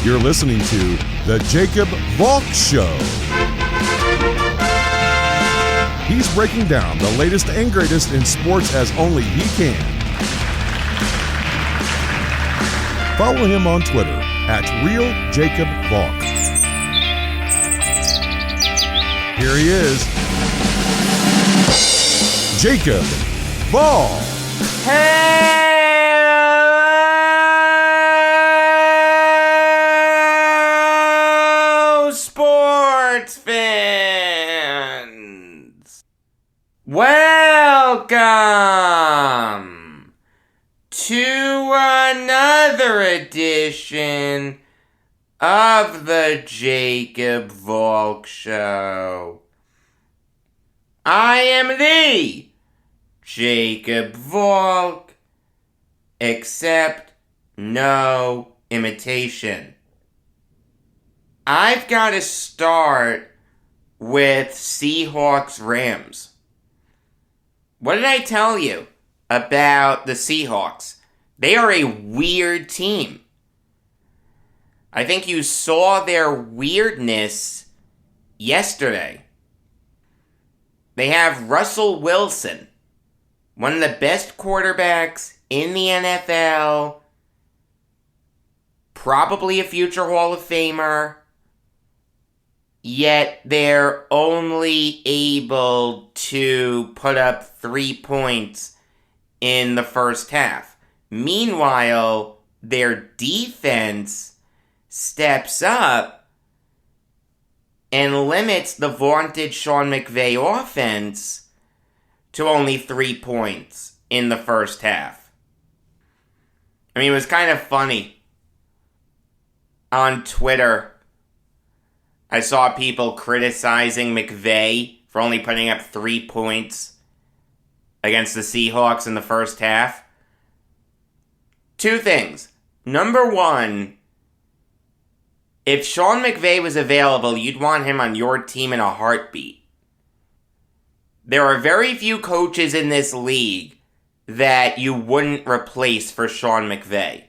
You're listening to The Jacob Valk Show. He's breaking down the latest and greatest in sports as only he can. Follow him on Twitter @RealJacobValk. Here he is, Jacob Valk. Hello, sports fans. Welcome to another edition of the Jacob Valk Show. I am the Jacob Valk, except no imitation. I've got to start with Seahawks Rams. What did I tell you about the Seahawks? They are a weird team. I think you saw their weirdness yesterday. They have Russell Wilson, one of the best quarterbacks in the NFL, probably a future Hall of Famer, yet they're only able to put up 3 points in the first half. Meanwhile, their defense steps up and limits the vaunted Sean McVay offense to only 3 points in the first half. I mean, it was kind of funny. On Twitter, I saw people criticizing McVay for only putting up 3 points against the Seahawks in the first half. Two things. Number one, if Sean McVay was available, you'd want him on your team in a heartbeat. There are very few coaches in this league that you wouldn't replace for Sean McVay.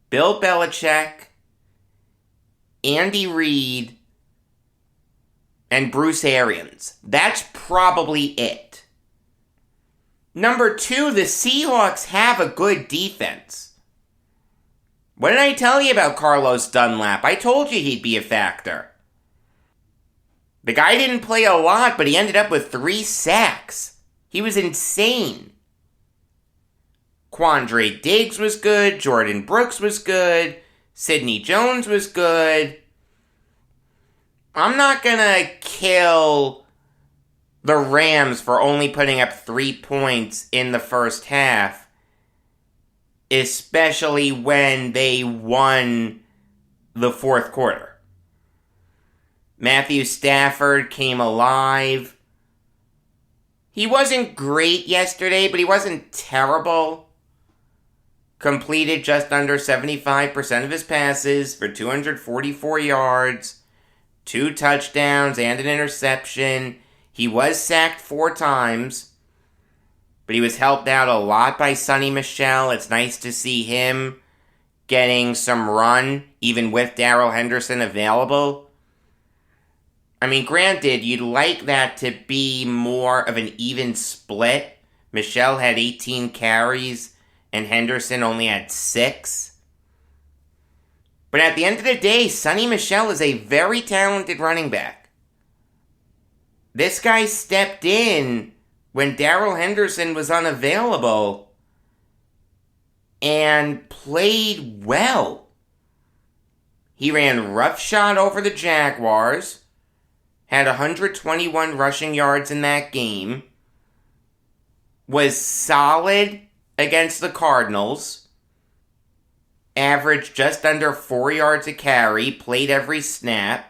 Bill Belichick, Andy Reid, and Bruce Arians. That's probably it. Number two, the Seahawks have a good defense. What did I tell you about Carlos Dunlap? I told you he'd be a factor. The guy didn't play a lot, but he ended up with 3 sacks. He was insane. Quandre Diggs was good. Jordan Brooks was good. Sidney Jones was good. I'm not gonna kill the Rams for only putting up 3 points in the first half, especially when they won the fourth quarter. Matthew Stafford came alive. He wasn't great yesterday, but he wasn't terrible. Completed just under 75% of his passes for 244 yards, 2 touchdowns, and an interception. He was sacked 4 times, but he was helped out a lot by Sonny Michel. It's nice to see him getting some run, even with Darrell Henderson available. I mean, granted, you'd like that to be more of an even split. Michel had 18 carries, and Henderson only had 6. But at the end of the day, Sonny Michel is a very talented running back. This guy stepped in when Darrell Henderson was unavailable and played well. He ran roughshod over the Jaguars, had 121 rushing yards in that game, was solid against the Cardinals, averaged just under 4 yards a carry, played every snap.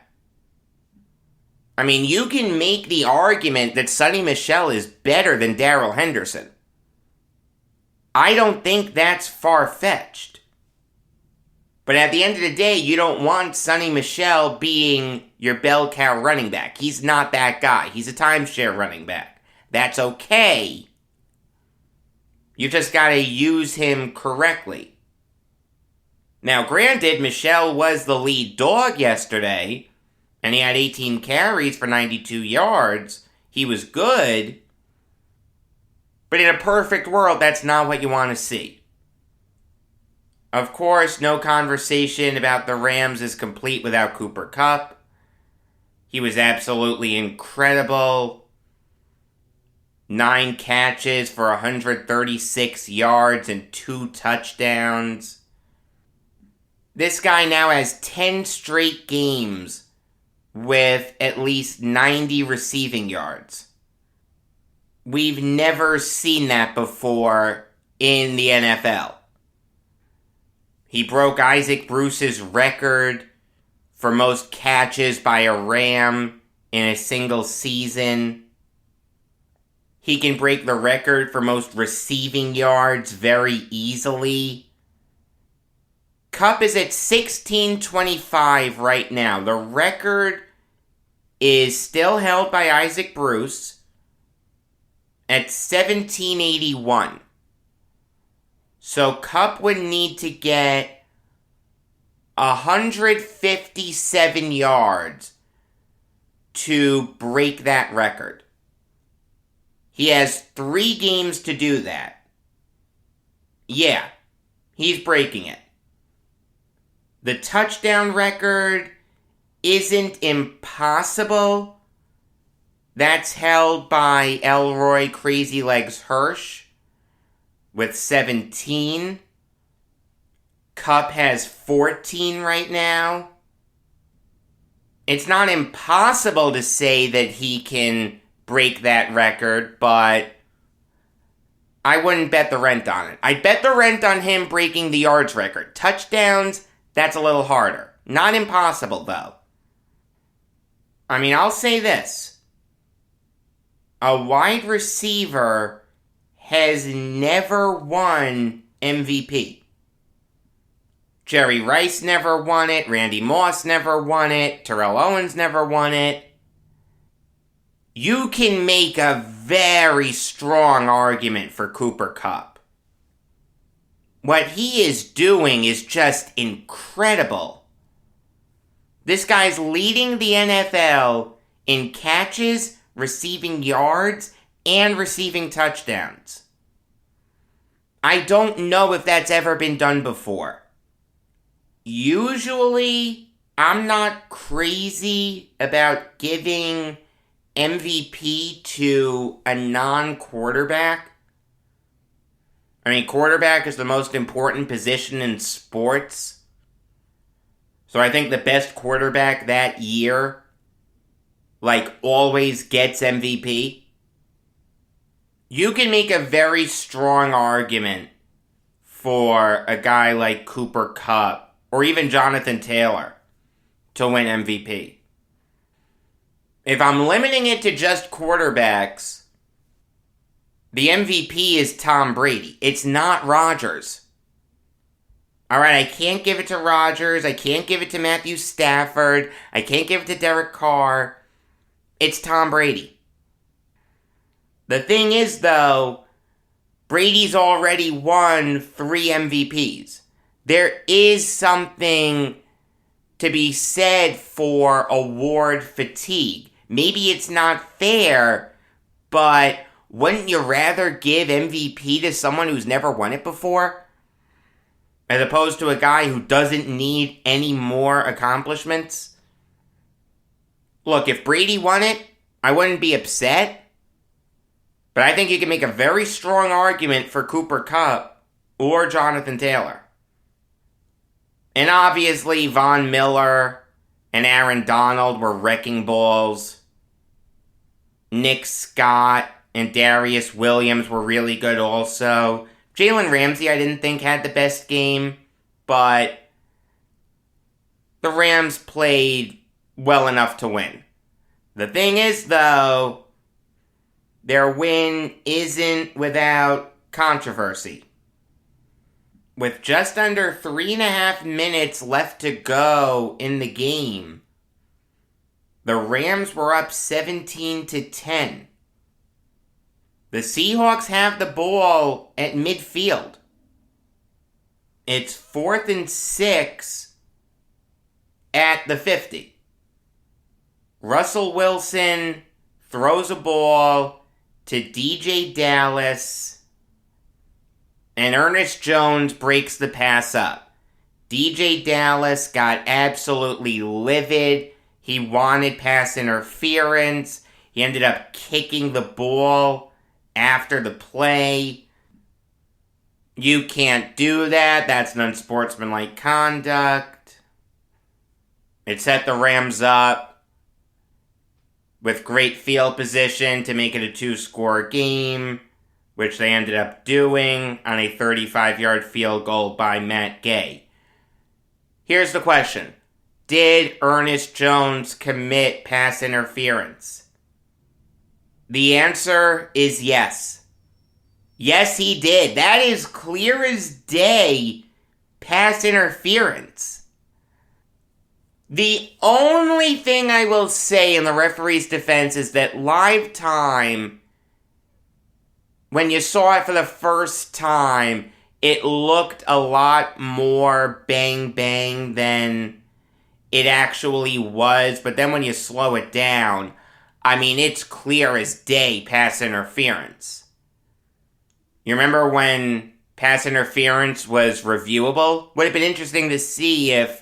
I mean, you can make the argument that Sonny Michel is better than Darrell Henderson. I don't think that's far-fetched. But at the end of the day, you don't want Sonny Michel being your bell cow running back. He's not that guy. He's a timeshare running back. That's okay. You just gotta use him correctly. Now, granted, Michel was the lead dog yesterday, and he had 18 carries for 92 yards. He was good. But in a perfect world, that's not what you want to see. Of course, no conversation about the Rams is complete without Cooper Kupp. He was absolutely incredible. 9 catches for 136 yards and 2 touchdowns. This guy now has 10 straight games with at least 90 receiving yards. We've never seen that before in the NFL. He broke Isaac Bruce's record for most catches by a Ram in a single season. He can break the record for most receiving yards very easily. Kupp is at 1625 right now. The record is still held by Isaac Bruce at 1781. So Kupp would need to get 157 yards to break that record. He has 3 games to do that. Yeah, he's breaking it. The touchdown record isn't impossible. That's held by Elroy Crazy Legs Hirsch with 17. Kupp has 14 right now. It's not impossible to say that he can break that record, but I wouldn't bet the rent on it. I'd bet the rent on him breaking the yards record. Touchdowns, that's a little harder. Not impossible, though. I mean, I'll say this. A wide receiver has never won MVP. Jerry Rice never won it. Randy Moss never won it. Terrell Owens never won it. You can make a very strong argument for Cooper Kupp. What he is doing is just incredible. This guy's leading the NFL in catches, receiving yards, and receiving touchdowns. I don't know if that's ever been done before. Usually, I'm not crazy about giving MVP to a non-quarterback. I mean, quarterback is the most important position in sports. So I think the best quarterback that year, always gets MVP. You can make a very strong argument for a guy like Cooper Kupp or even Jonathan Taylor to win MVP. If I'm limiting it to just quarterbacks, the MVP is Tom Brady. It's not Rodgers. Alright, I can't give it to Rodgers. I can't give it to Matthew Stafford. I can't give it to Derek Carr. It's Tom Brady. The thing is, though, Brady's already won 3 MVPs. There is something to be said for award fatigue. Maybe it's not fair, but wouldn't you rather give MVP to someone who's never won it before? As opposed to a guy who doesn't need any more accomplishments? Look, if Brady won it, I wouldn't be upset. But I think you can make a very strong argument for Cooper Kupp or Jonathan Taylor. And obviously, Von Miller and Aaron Donald were wrecking balls. Nick Scott and Darius Williams were really good also. Jalen Ramsey, I didn't think had the best game, but the Rams played well enough to win. The thing is, though, their win isn't without controversy. With just under 3.5 minutes left to go in the game, the Rams were up 17-10. The Seahawks have the ball at midfield. It's 4th and 6 at the 50. Russell Wilson throws a ball to DJ Dallas, and Ernest Jones breaks the pass up. DJ Dallas got absolutely livid. He wanted pass interference. He ended up kicking the ball after the play. You can't do that. That's unsportsmanlike conduct. It set the Rams up with great field position to make it a 2-score game, which they ended up doing on a 35-yard field goal by Matt Gay. Here's the question. Did Ernest Jones commit pass interference? The answer is yes. Yes, he did. That is clear as day pass interference. The only thing I will say in the referee's defense is that live time, when you saw it for the first time, it looked a lot more bang-bang than it actually was. But then when you slow it down, I mean, it's clear as day pass interference. You remember when pass interference was reviewable? Would have been interesting to see if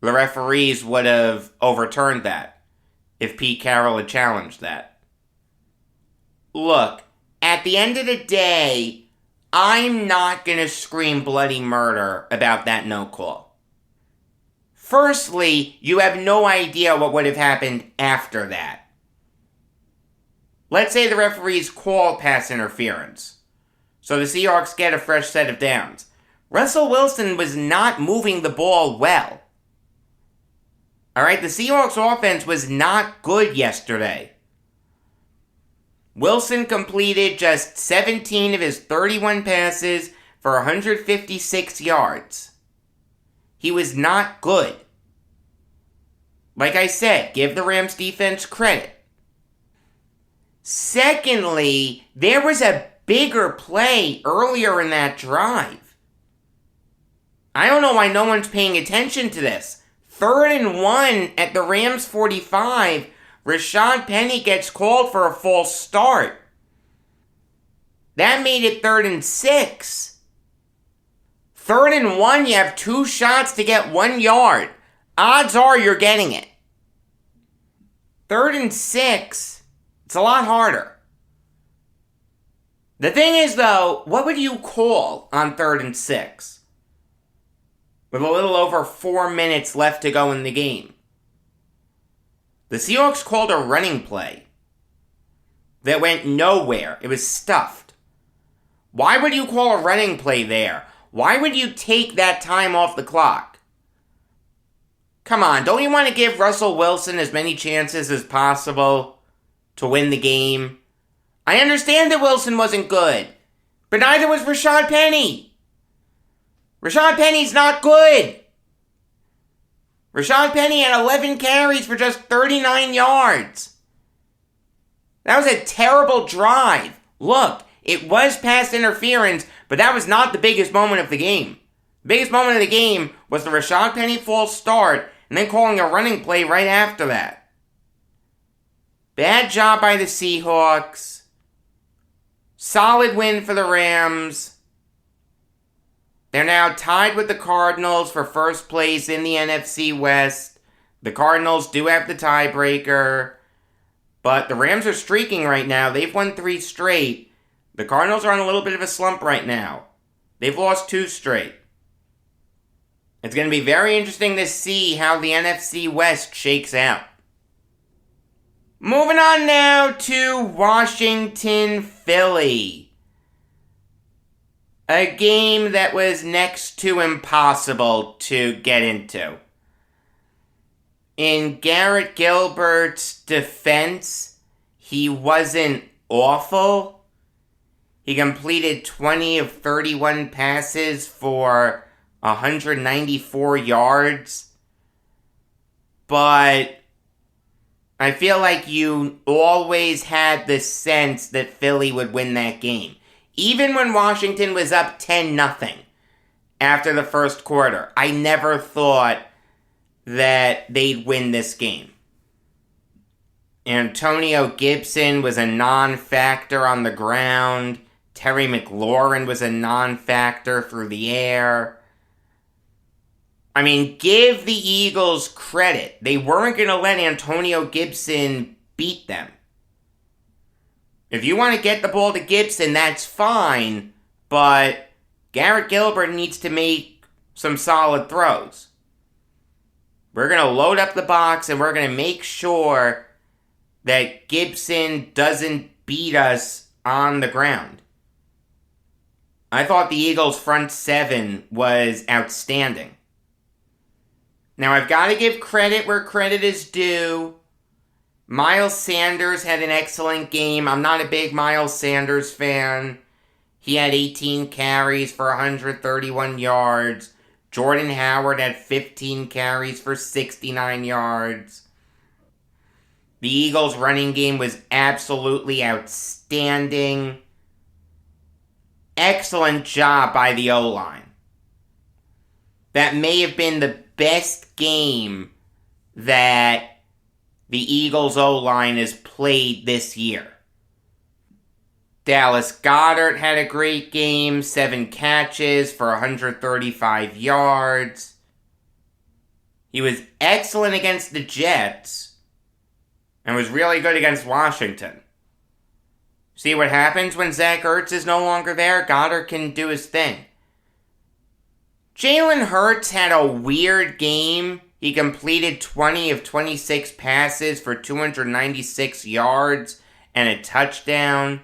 the referees would have overturned that, if Pete Carroll had challenged that. Look, at the end of the day, I'm not going to scream bloody murder about that no call. Firstly, you have no idea what would have happened after that. Let's say the referees call pass interference, so the Seahawks get a fresh set of downs. Russell Wilson was not moving the ball well. Alright, the Seahawks offense was not good yesterday. Wilson completed just 17 of his 31 passes for 156 yards. He was not good. Like I said, give the Rams defense credit. Secondly, there was a bigger play earlier in that drive. I don't know why no one's paying attention to this. 3rd and 1 at the Rams 45, Rashad Penny gets called for a false start. That made it 3rd and 6. 3rd and 1, you have 2 shots to get 1 yard. Odds are you're getting it. 3rd and 6, it's a lot harder. The thing is, though, what would you call on 3rd and 6? With a little over 4 minutes left to go in the game. The Seahawks called a running play that went nowhere. It was stuffed. Why would you call a running play there? Why would you take that time off the clock? Come on, don't you want to give Russell Wilson as many chances as possible to win the game? I understand that Wilson wasn't good, but neither was Rashad Penny. Rashad Penny's not good. Rashad Penny had 11 carries for just 39 yards. That was a terrible drive. Look, it was pass interference, but that was not the biggest moment of the game. The biggest moment of the game was the Rashad Penny false start and then calling a running play right after that. Bad job by the Seahawks. Solid win for the Rams. They're now tied with the Cardinals for first place in the NFC West. The Cardinals do have the tiebreaker, but the Rams are streaking right now. They've won 3 straight. The Cardinals are on a little bit of a slump right now. They've lost 2 straight. It's going to be very interesting to see how the NFC West shakes out. Moving on now to Washington, Philly. A game that was next to impossible to get into. In Garrett Gilbert's defense, he wasn't awful. He completed 20 of 31 passes for 194 yards. But I feel like you always had the sense that Philly would win that game. Even when Washington was up 10-0. after the first quarter. I never thought that they'd win this game. Antonio Gibson was a non-factor on the ground. Terry McLaurin was a non-factor through the air. I mean, give the Eagles credit. They weren't going to let Antonio Gibson beat them. If you want to get the ball to Gibson, that's fine, but Garrett Gilbert needs to make some solid throws. We're going to load up the box and we're going to make sure that Gibson doesn't beat us on the ground. I thought the Eagles' front seven was outstanding. Now, I've got to give credit where credit is due. Miles Sanders had an excellent game. I'm not a big Miles Sanders fan. He had 18 carries for 131 yards. Jordan Howard had 15 carries for 69 yards. The Eagles' running game was absolutely outstanding. Excellent job by the O-line. That may have been the best game that the Eagles' O-line has played this year. Dallas Goedert had a great game, 7 catches for 135 yards. He was excellent against the Jets and was really good against Washington. See what happens when Zach Ertz is no longer there? Goddard can do his thing. Jalen Hurts had a weird game. He completed 20 of 26 passes for 296 yards and a touchdown.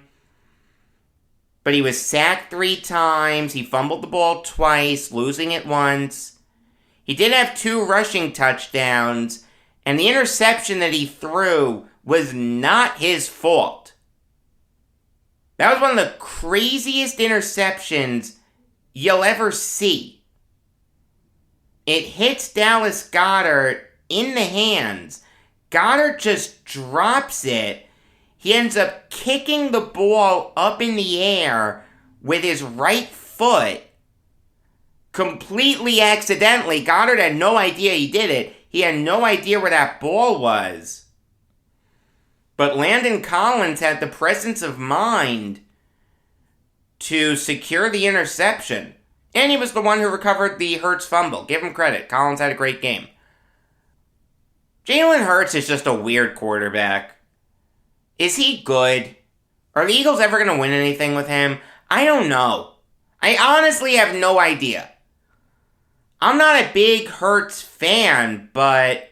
But he was sacked 3 times. He fumbled the ball twice, losing it once. He did have 2 rushing touchdowns, and the interception that he threw was not his fault. That was one of the craziest interceptions you'll ever see. It hits Dallas Goedert in the hands. Goddard just drops it. He ends up kicking the ball up in the air with his right foot. Completely accidentally. Goddard had no idea he did it. He had no idea where that ball was. But Landon Collins had the presence of mind to secure the interception. And he was the one who recovered the Hurts fumble. Give him credit. Collins had a great game. Jalen Hurts is just a weird quarterback. Is he good? Are the Eagles ever going to win anything with him? I don't know. I honestly have no idea. I'm not a big Hurts fan, but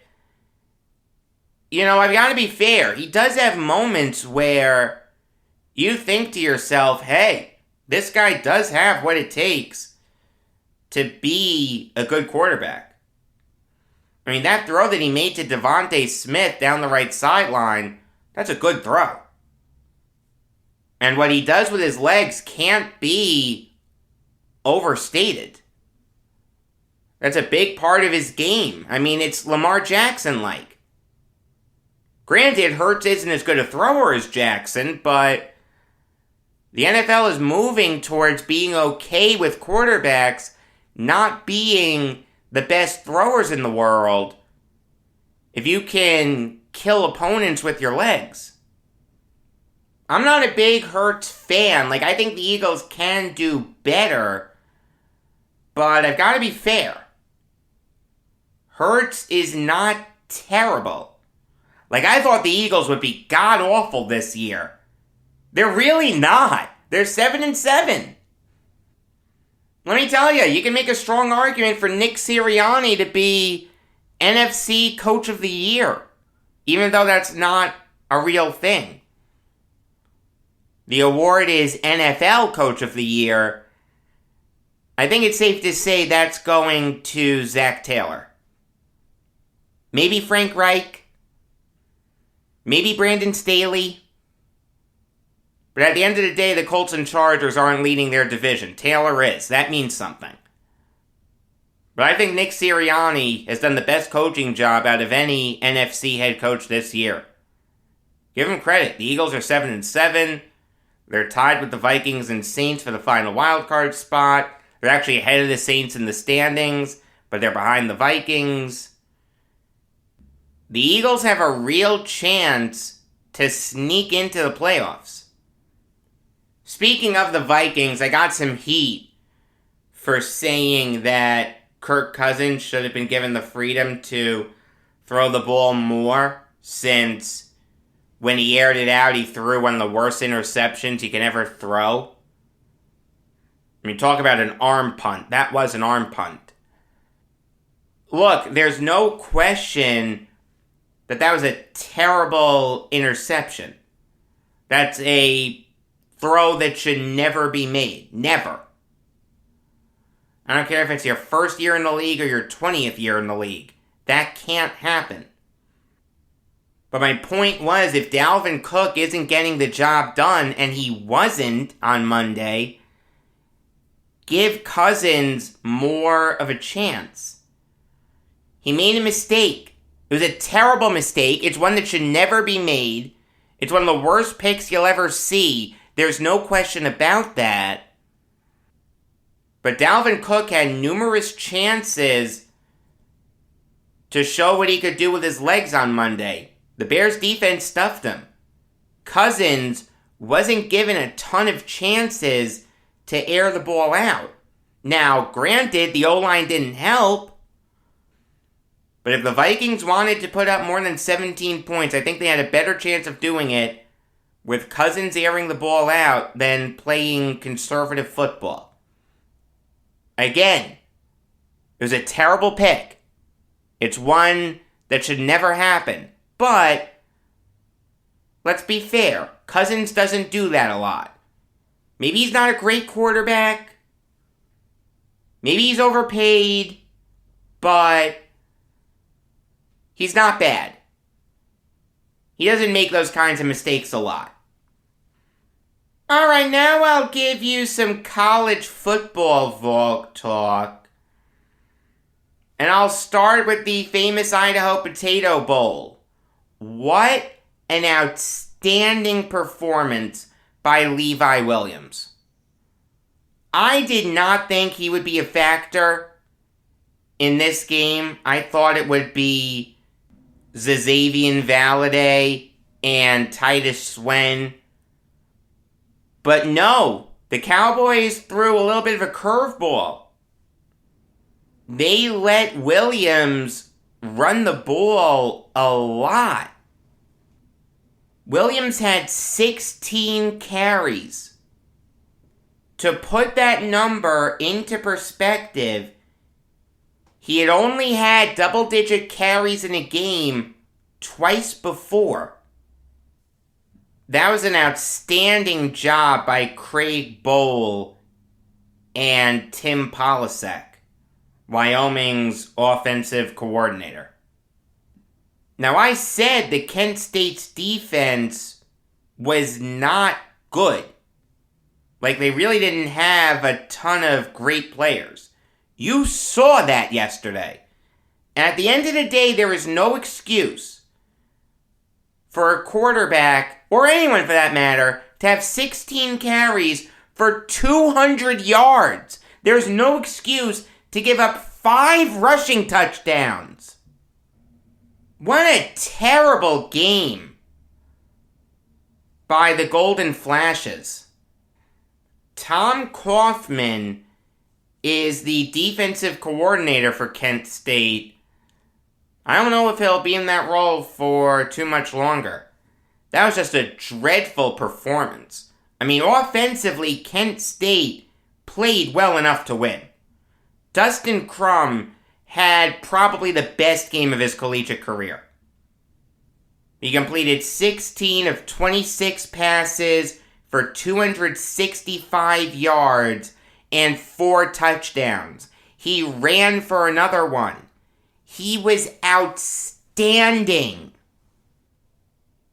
I've got to be fair. He does have moments where you think to yourself, hey, this guy does have what it takes to be a good quarterback. I mean, that throw that he made to Devontae Smith down the right sideline, that's a good throw. And what he does with his legs can't be overstated. That's a big part of his game. I mean, it's Lamar Jackson-like. Granted, Hurts isn't as good a thrower as Jackson, but the NFL is moving towards being okay with quarterbacks not being the best throwers in the world if you can kill opponents with your legs. I'm not a big Hurts fan. I think the Eagles can do better, but I've got to be fair. Hurts is not terrible. I thought the Eagles would be god-awful this year. They're really not. They're 7-7. Let me tell you, you can make a strong argument for Nick Sirianni to be NFC Coach of the Year, even though that's not a real thing. The award is NFL Coach of the Year. I think it's safe to say that's going to Zach Taylor. Maybe Frank Reich. Maybe Brandon Staley. But at the end of the day, the Colts and Chargers aren't leading their division. Taylor is. That means something. But I think Nick Sirianni has done the best coaching job out of any NFC head coach this year. Give him credit. The Eagles are 7-7. They're tied with the Vikings and Saints for the final wildcard spot. They're actually ahead of the Saints in the standings, but they're behind the Vikings. The Eagles have a real chance to sneak into the playoffs. Speaking of the Vikings, I got some heat for saying that Kirk Cousins should have been given the freedom to throw the ball more, since when he aired it out, he threw one of the worst interceptions he can ever throw. I mean, talk about an arm punt. That was an arm punt. Look, there's no question that was a terrible interception. That's a throw that should never be made. Never. I don't care if it's your first year in the league or your 20th year in the league. That can't happen. But my point was, if Dalvin Cook isn't getting the job done, and he wasn't on Monday, give Cousins more of a chance. He made a mistake. It was a terrible mistake. It's one that should never be made. It's one of the worst picks you'll ever see. There's no question about that. But Dalvin Cook had numerous chances to show what he could do with his legs on Monday. The Bears defense stuffed him. Cousins wasn't given a ton of chances to air the ball out. Now, granted, the O-line didn't help, but if the Vikings wanted to put up more than 17 points, I think they had a better chance of doing it with Cousins airing the ball out than playing conservative football. Again, it was a terrible pick. It's one that should never happen. But, let's be fair, Cousins doesn't do that a lot. Maybe he's not a great quarterback. Maybe he's overpaid. But he's not bad. He doesn't make those kinds of mistakes a lot. Alright, now I'll give you some college football Valk talk. And I'll start with the famous Idaho Potato Bowl. What an outstanding performance by Levi Williams. I did not think he would be a factor in this game. I thought it would be Xavier Valade and Titus Swen. But no, the Cowboys threw a little bit of a curveball. They let Williams run the ball a lot. Williams had 16 carries. To put that number into perspective, he had only had double-digit carries in a game twice before. That was an outstanding job by Craig Bowl and Tim Polasek, Wyoming's offensive coordinator. Now, I said that Kent State's defense was not good. Like, they really didn't have a ton of great players. You saw that yesterday. And at the end of the day, there is no excuse for a quarterback, or anyone for that matter, to have 16 carries for 200 yards. There's no excuse to give up 5 rushing touchdowns. What a terrible game by the Golden Flashes. Tom Kaufman is the defensive coordinator for Kent State. I don't know if he'll be in that role for too much longer. That was just a dreadful performance. I mean, offensively, Kent State played well enough to win. Dustin Crum had probably the best game of his collegiate career. He completed 16 of 26 passes for 265 yards and 4 touchdowns. He ran for another one. He was outstanding.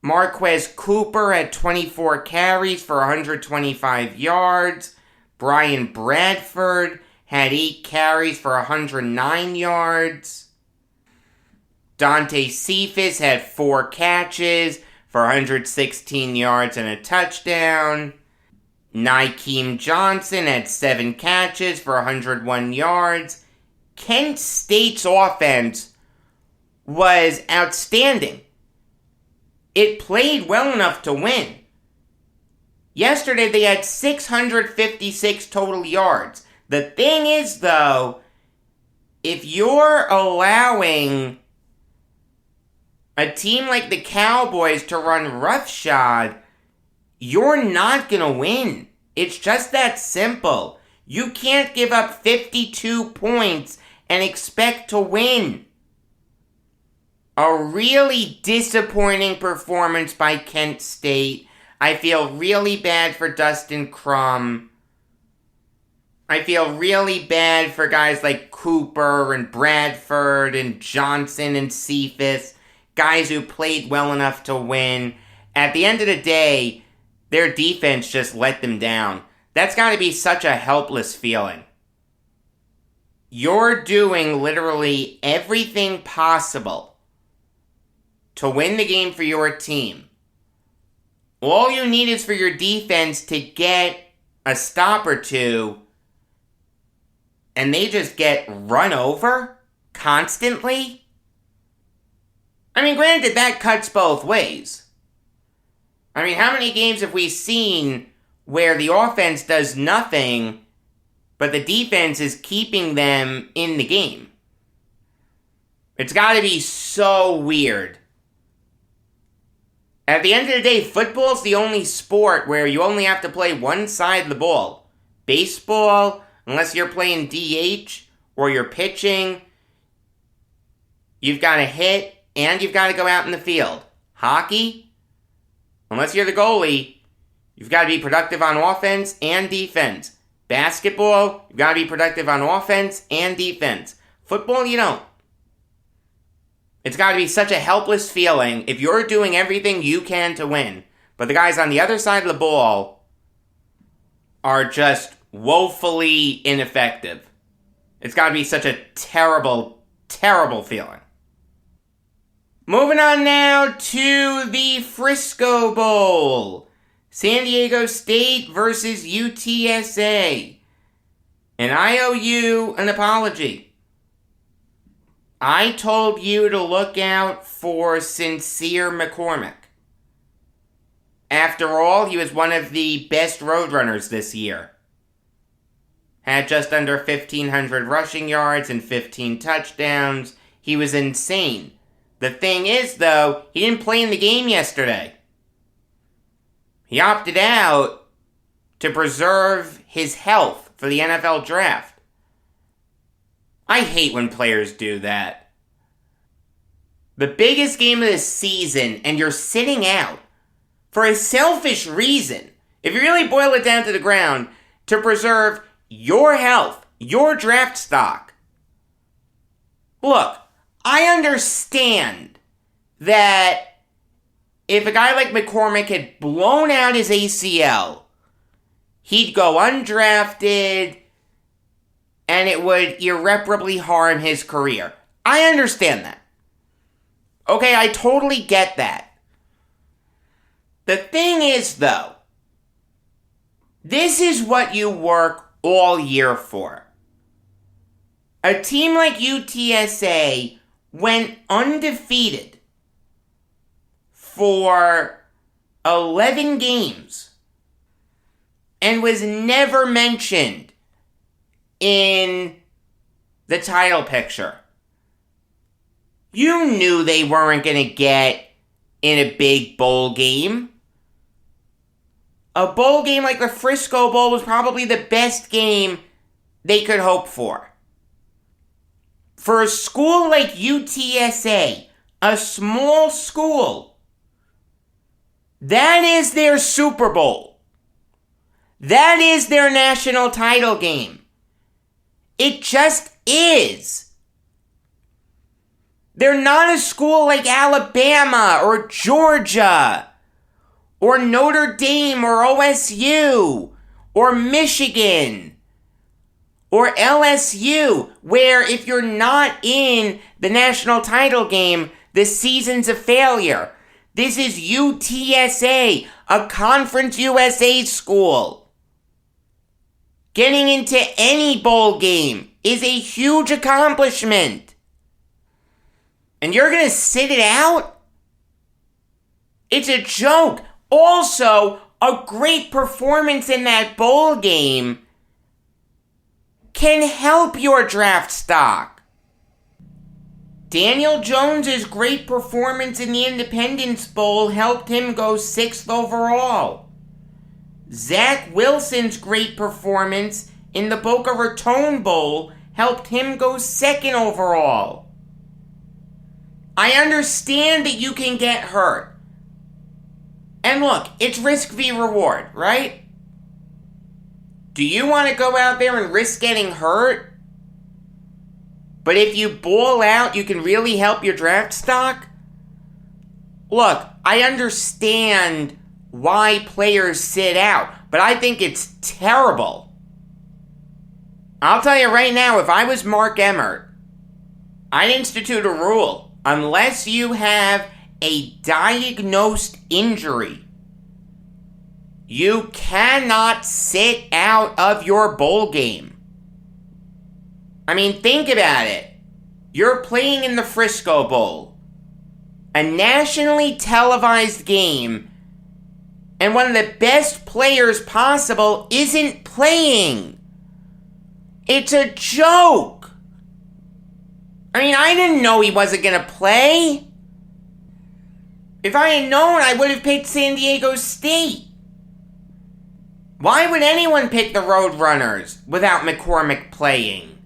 Marquez Cooper had 24 carries for 125 yards. Brian Bradford had 8 carries for 109 yards. Dante Cephas had 4 catches for 116 yards and a touchdown. Nykeem Johnson had 7 catches for 101 yards. Kent State's offense was outstanding. It played well enough to win. Yesterday they had 656 total yards. The thing is, though, if you're allowing a team like the Cowboys to run roughshod, you're not going to win. It's just that simple. You can't give up 52 points and expect to win. A really disappointing performance by Kent State. I feel really bad for Dustin Crum. I feel really bad for guys like Cooper and Bradford and Johnson and Cephas, guys who played well enough to win. At the end of the day, their defense just let them down. That's got to be such a helpless feeling. You're doing literally everything possible to win the game for your team. All you need is for your defense to get a stop or two, and they just get run over constantly? I mean, granted, that cuts both ways. I mean, how many games have we seen where the offense does nothing, but the defense is keeping them in the game? It's got to be so weird. At the end of the day, football's the only sport where you only have to play one side of the ball. Baseball, unless you're playing DH or you're pitching, you've got to hit and you've got to go out in the field. Hockey, unless you're the goalie, you've got to be productive on offense and defense. Basketball, you've got to be productive on offense and defense. Football, you don't. It's got to be such a helpless feeling if you're doing everything you can to win, but the guys on the other side of the ball are just woefully ineffective. It's got to be such a terrible, terrible feeling. Moving on now to the Frisco Bowl. San Diego State versus UTSA. And I owe you an apology. I told you to look out for Sincere McCormick. After all, he was one of the best roadrunners this year. Had just under 1,500 rushing yards and 15 touchdowns. He was insane. The thing is, though, he didn't play in the game yesterday. He opted out to preserve his health for the NFL draft. I hate when players do that. The biggest game of the season, and you're sitting out for a selfish reason. If you really boil it down to the ground, to preserve your health, your draft stock. Look, I understand that if a guy like McCormick had blown out his ACL, he'd go undrafted, and it would irreparably harm his career. I understand that. Okay, I totally get that. The thing is, though, this is what you work all year for. A team like UTSA went undefeated for 11 games and was never mentioned in the title picture. You knew they weren't going to get in a big bowl game. A bowl game like the Frisco Bowl was probably the best game they could hope for. For a school like UTSA, a small school, that is their Super Bowl. That is their national title game. It just is. They're not a school like Alabama or Georgia or Notre Dame or OSU or Michigan or LSU, where if you're not in the national title game, the season's a failure. This is UTSA, a Conference USA school. Getting into any bowl game is a huge accomplishment. And you're going to sit it out? It's a joke. Also, a great performance in that bowl game can help your draft stock. Daniel Jones's great performance in the Independence Bowl helped him go 6th overall. Zach Wilson's great performance in the Boca Raton Bowl helped him go 2nd overall. I understand that you can get hurt. And look, it's risk v. reward, right? Do you want to go out there and risk getting hurt? But if you ball out, you can really help your draft stock? Look, I understand why players sit out, but I think it's terrible. I'll tell you right now, if I was Mark Emmert, I'd institute a rule. Unless you have a diagnosed injury, you cannot sit out of your bowl game. I mean, think about it. You're playing in the Frisco Bowl, a nationally televised game, and one of the best players possible isn't playing. It's a joke. I mean, I didn't know he wasn't going to play. If I had known, I would have picked San Diego State. Why would anyone pick the Roadrunners without McCormick playing?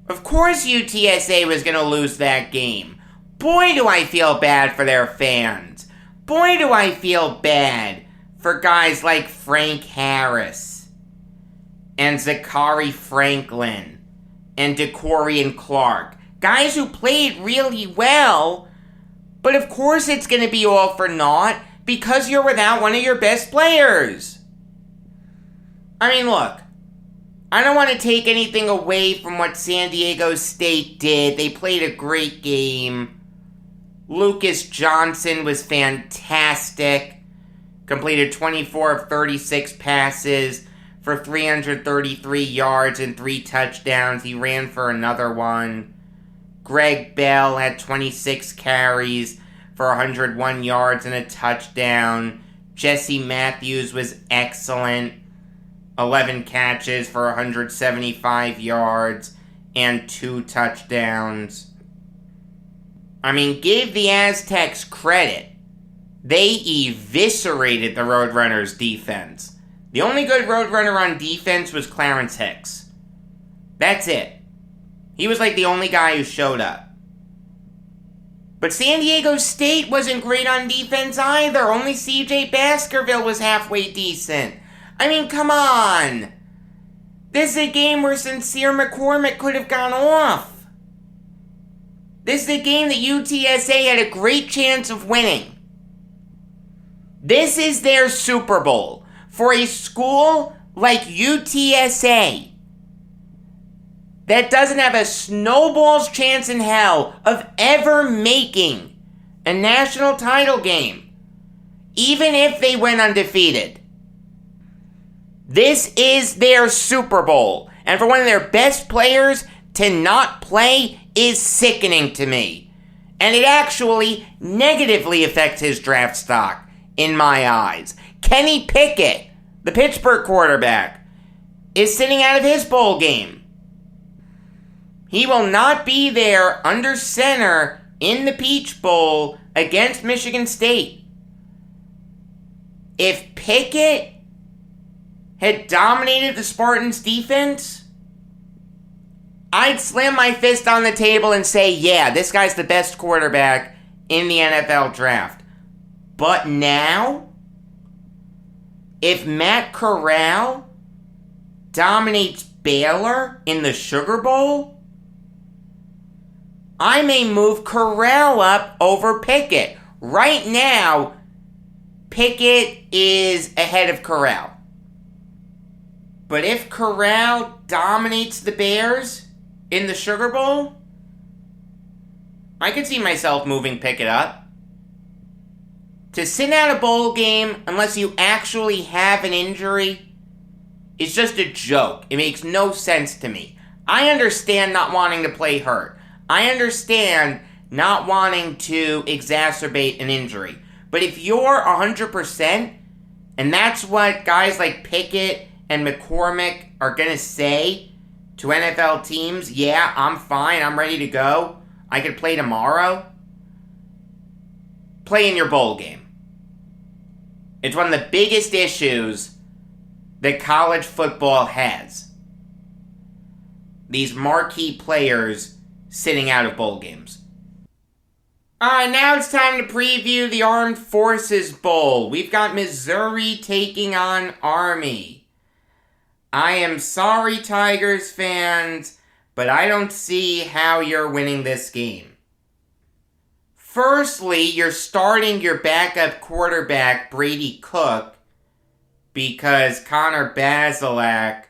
Of course UTSA was going to lose that game. Boy, do I feel bad for their fans. Boy, do I feel bad for guys like Frank Harris and Zachary Franklin and DeCorian Clark. Guys who played really well, but of course it's going to be all for naught because you're without one of your best players. I mean, look, I don't want to take anything away from what San Diego State did. They played a great game. Lucas Johnson was fantastic. Completed 24 of 36 passes for 333 yards and 3 touchdowns. He ran for another one. Greg Bell had 26 carries for 101 yards and a touchdown. Jesse Matthews was excellent. 11 catches for 175 yards and 2 touchdowns. I mean, give the Aztecs credit. They eviscerated the Roadrunners' defense. The only good Roadrunner on defense was Clarence Hicks. That's it. He was like the only guy who showed up. But San Diego State wasn't great on defense either. Only CJ Baskerville was halfway decent. I mean, come on. This is a game where Sincere McCormick could have gone off. This is a game that UTSA had a great chance of winning. This is their Super Bowl. For a school like UTSA that doesn't have a snowball's chance in hell of ever making a national title game, even if they went undefeated. This is their Super Bowl, and for one of their best players to not play is sickening to me. And it actually negatively affects his draft stock, in my eyes. Kenny Pickett, the Pittsburgh quarterback, is sitting out of his bowl game. He will not be there under center in the Peach Bowl against Michigan State. If Pickett had dominated the Spartans' defense, I'd slam my fist on the table and say, yeah, this guy's the best quarterback in the NFL draft. But now, if Matt Corral dominates Baylor in the Sugar Bowl, I may move Corral up over Pickett. Right now, Pickett is ahead of Corral. But if Corral dominates the Bears in the Sugar Bowl, I could see myself moving Pickett up. To sit out a bowl game unless you actually have an injury is just a joke. It makes no sense to me. I understand not wanting to play hurt. I understand not wanting to exacerbate an injury. But if you're 100%, and that's what guys like Pickett and McCormick are going to say to NFL teams, yeah, I'm fine, I'm ready to go, I could play tomorrow, play in your bowl game. It's one of the biggest issues that college football has. These marquee players sitting out of bowl games. Alright, now it's time to preview the Armed Forces Bowl. We've got Missouri taking on Army. I am sorry, Tigers fans, but I don't see how you're winning this game. Firstly, you're starting your backup quarterback, Brady Cook, because Connor Bazelak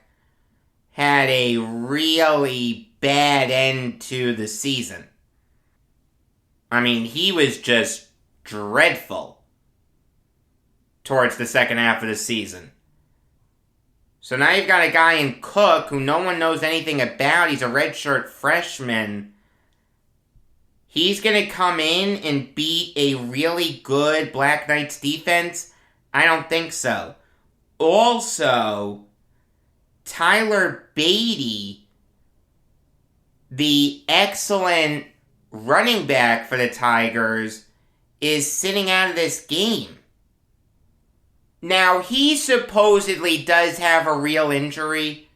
had a really bad end to the season. I mean, he was just dreadful towards the second half of the season. So now you've got a guy in Cook who no one knows anything about. He's a redshirt freshman. He's going to come in and beat a really good Black Knights defense? I don't think so. Also, Tyler Beatty, the excellent running back for the Tigers, is sitting out of this game. Now, he supposedly does have a real injury,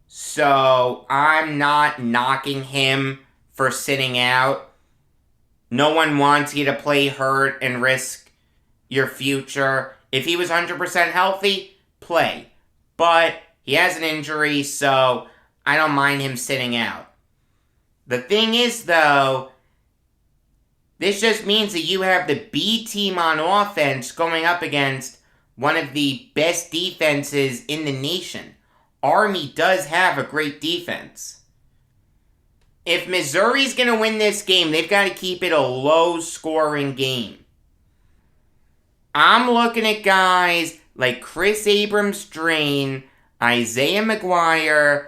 so I'm not knocking him for sitting out. No one wants you to play hurt and risk your future. If he was 100% healthy, play. But he has an injury, so I don't mind him sitting out. The thing is, though, this just means that you have the B team on offense going up against one of the best defenses in the nation. Army does have a great defense. If Missouri's going to win this game, they've got to keep it a low-scoring game. I'm looking at guys like Chris Abrams-Drain, Isaiah McGuire,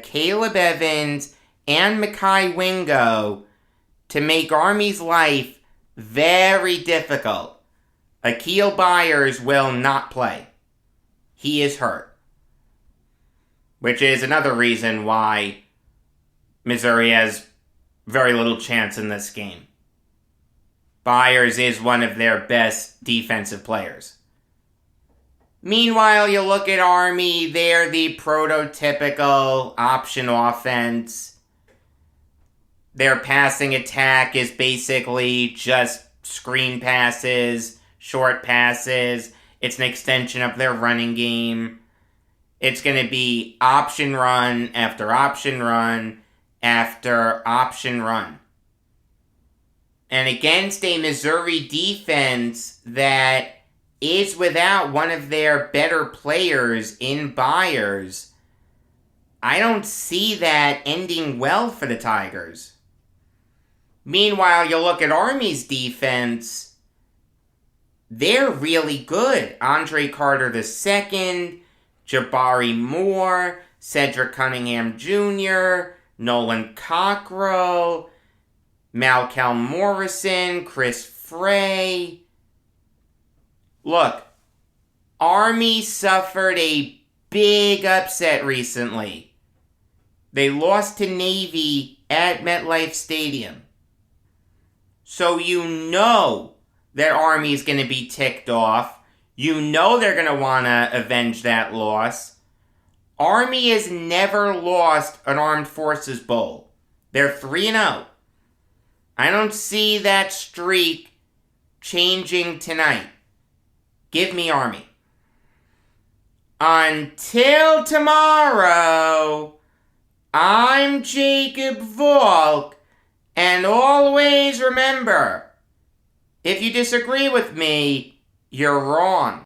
Caleb Evans, and Mekhi Wingo to make Army's life very difficult. Akil Byers will not play. He is hurt. Which is another reason why Missouri has very little chance in this game. Byers is one of their best defensive players. Meanwhile, you look at Army, they're the prototypical option offense. Their passing attack is basically just screen passes, short passes. It's an extension of their running game. It's going to be option run after option run after option run. And against a Missouri defense that is without one of their better players in Byers, I don't see that ending well for the Tigers. Meanwhile, you look at Army's defense, they're really good. Andre Carter II, Jabari Moore, Cedric Cunningham Jr., Nolan Cockrell, Malcolm Morrison, Chris Frey. Look, Army suffered a big upset recently. They lost to Navy at MetLife Stadium. So you know that Army's going to be ticked off. You know they're going to want to avenge that loss. Army has never lost an Armed Forces Bowl. They're 3-0. I don't see that streak changing tonight. Give me Army. Until tomorrow, I'm Jacob Valk, and always remember, if you disagree with me, you're wrong.